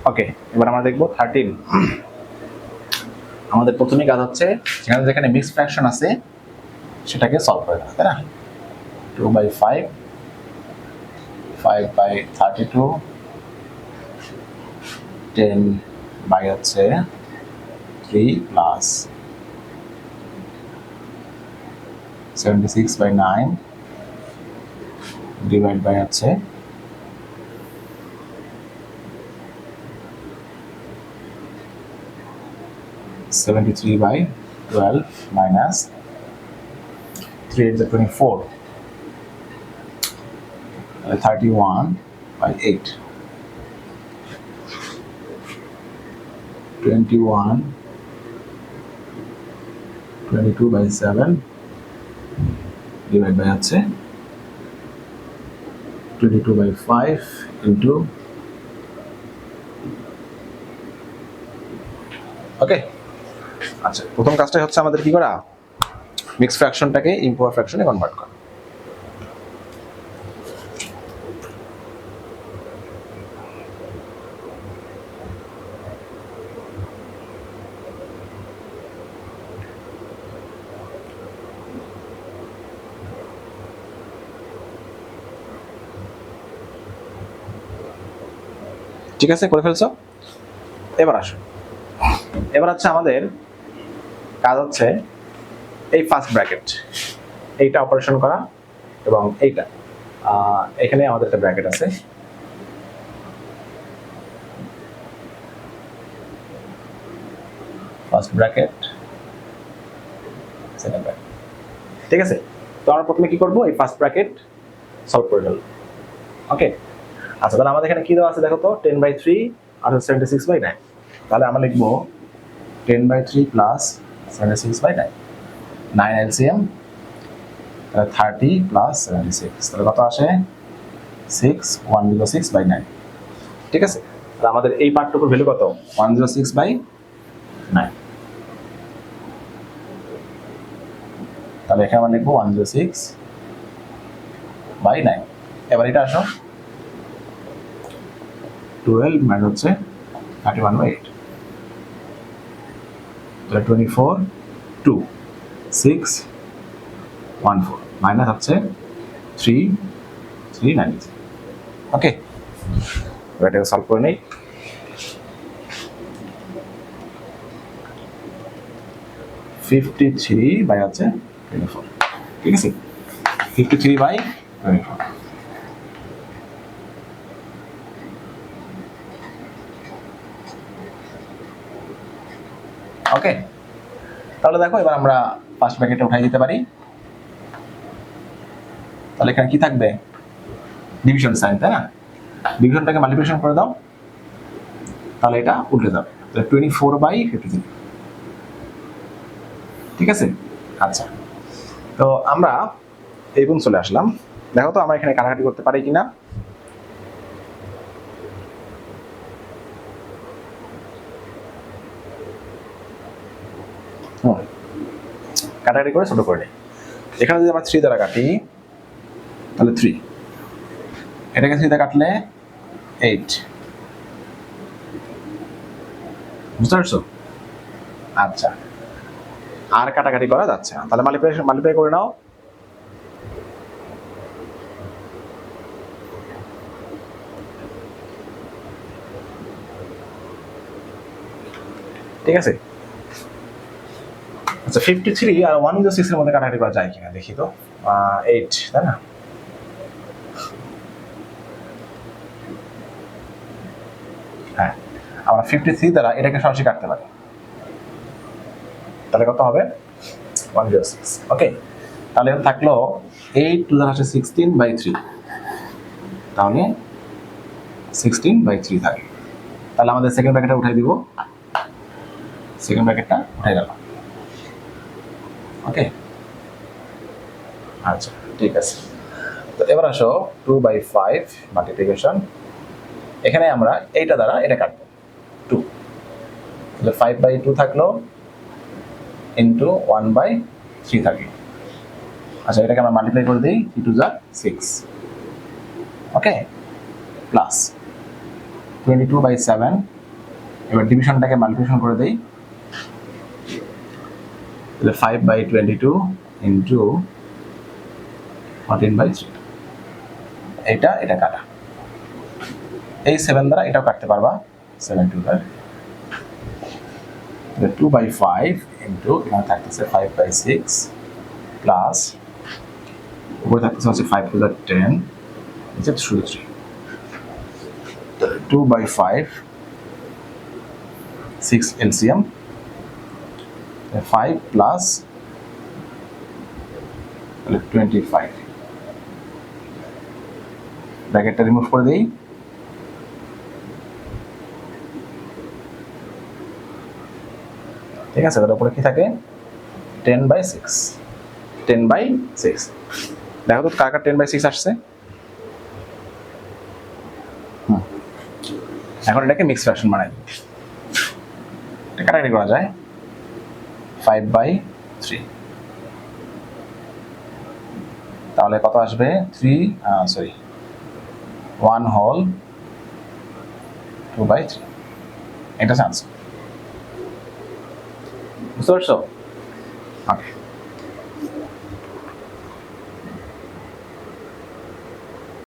ওকে, এবার আমরা দেখবো 13। আমাদের প্রথমেই কাজ হচ্ছে যেখানে মিক্সড ফ্র্যাকশন আছে সেটাকে সলভ করে দেওয়া, তাই না? 2/5, 5/32, 10/3 plus 76/9 divide by 73/12 minus 3 is 24, 31/8, 21, 22/7 divided by 22/5 into ওকে। আচ্ছা, প্রথম কাজটাই হচ্ছে আমাদের কি করা, মিক্স ফ্র্যাকশনটাকে ইম্প্রপার ফ্র্যাকশনে কনভার্ট করা। ঠিক আছে, করে ফেলছো। এবার আসো, এবার হচ্ছে আমাদের কাজ হচ্ছে এই ফার্স্ট ব্র্যাকেট এইটা অপারেশন করা এবং এইটা এখানে আমাদের একটা ব্র্যাকেট আছে, ফার্স্ট ব্র্যাকেট সেকেন্ড ব্র্যাকেট। ঠিক আছে, তো আমরা প্রথমে কি করব, এই ফার্স্ট ব্র্যাকেট সলভ করে ফেলব। ওকে, আচ্ছা তাহলে আমাদের এখানে কি দেওয়া আছে দেখো তো, 10/3 আর 76/9। তাহলে আমরা লিখবো 10/3 প্লাস 76/9, 9 LCM 30 প্লাস 76, তাহলে কত আসে 6106/9। ঠিক আছে, তাহলে আমাদের এই পার্টটুকুর ভ্যালু কত, 106/9। তাহলে এখানে আমরা লিখবো 106/9। এবার এটা আসো 12 মানে হচ্ছে 31/8, তাহলে 24 2 6 14 মাইনাস হচ্ছে 3 ওকে। এটাকে সলভ করে নেই। 53/24, ঠিক আছে, 53/24। ওকে, তাহলে দেখো এবার আমরা ফার্স্ট ব্র্যাকেটে উঠাই দিতে পারি। তাহলে এখানে কি থাকবে, ডিভিশন সাইন, তাই না? ডিভিশনটাকে মাল্টিপ্লিকেশন করে দাও, তাহলে এটা উল্টে যাবে, তাহলে 24/53। ঠিক আছে, আচ্ছা তো আমরা এই পর্যন্ত চলে আসলাম। দেখো তো আমরা এখানে কাটাকাটি করতে পারি কিনা। কাটাকাটি করে ছোট করে নিই। এখানে যদি আমরা 3 দ্বারা কাটি তাহলে 3, এটাকে 3 দ্বারা কাটলে 8, বুঝতে পারছো? আচ্ছা, আর কাটাকাটি করা যাচ্ছে না, তাহলে মাল্টিপ্লাই করে নাও। ঠিক আছে, আচ্ছা 53 আর 106 এর মধ্যে কাটাকাটি করা যায় কিনা দেখি তো। 8, তাই না? হ্যাঁ, আমরা 53 দ্বারা এটাকে সরাসরি কাটতে পারি, তাহলে কত হবে 106। ওকে, তাহলে থাকলো 8 টু দ্য 16/3, তাহলে 16/3 থাকে। তাহলে আমাদের সেকেন্ড ব্র্যাকেটটা উঠাই দিব, সেকেন্ড ব্র্যাকেটটা উঠাই গেল। ওকে, আচ্ছা ঠিক আছে। তো এবার আসো 2/5 মাল্টিপ্লিকেশন, এখানে আমরা এইটা দ্বারা এটা কাটবো 2, তাহলে 5/2 থাকলো ইন্টু 1/3 থাকে। আচ্ছা এটাকে আমরা মাল্টিপ্লাই করে দিই, 3 2 6, ওকে, প্লাস 22/7, এবার ডিভিশনটাকে মাল্টিপ্লিকেশন করে দেই, তাহলে 5/22 ইন্টু 14/3, এটা কাটা। এই 7 দ্বারা এটাও কাটতে পারবা, 7 2 দ্বারা, 2/5 ইন্টু এখানে থাকতেছে 5/6 প্লাস উপরে থাকতেছে হচ্ছে 5 টু 10, নিচে শুধু 3, 2/5 6 এলসিএম 5 প্লাস 25, ব্র্যাকেটটা রিমুভ করে দেই, ঠিক আছে। তার উপরে কি থাকে 10/6, 10/6, দেখো তো কার কার 10/6 আসছে। এখন এটাকে মিক্স ফ্র্যাকশন বানাই, এটা কাটাকাটি করা যায়, 5/3, তাহলে কত আসবে 1 হোল 2/3, এটা চান্স, বুঝতে পারছো? ওকে।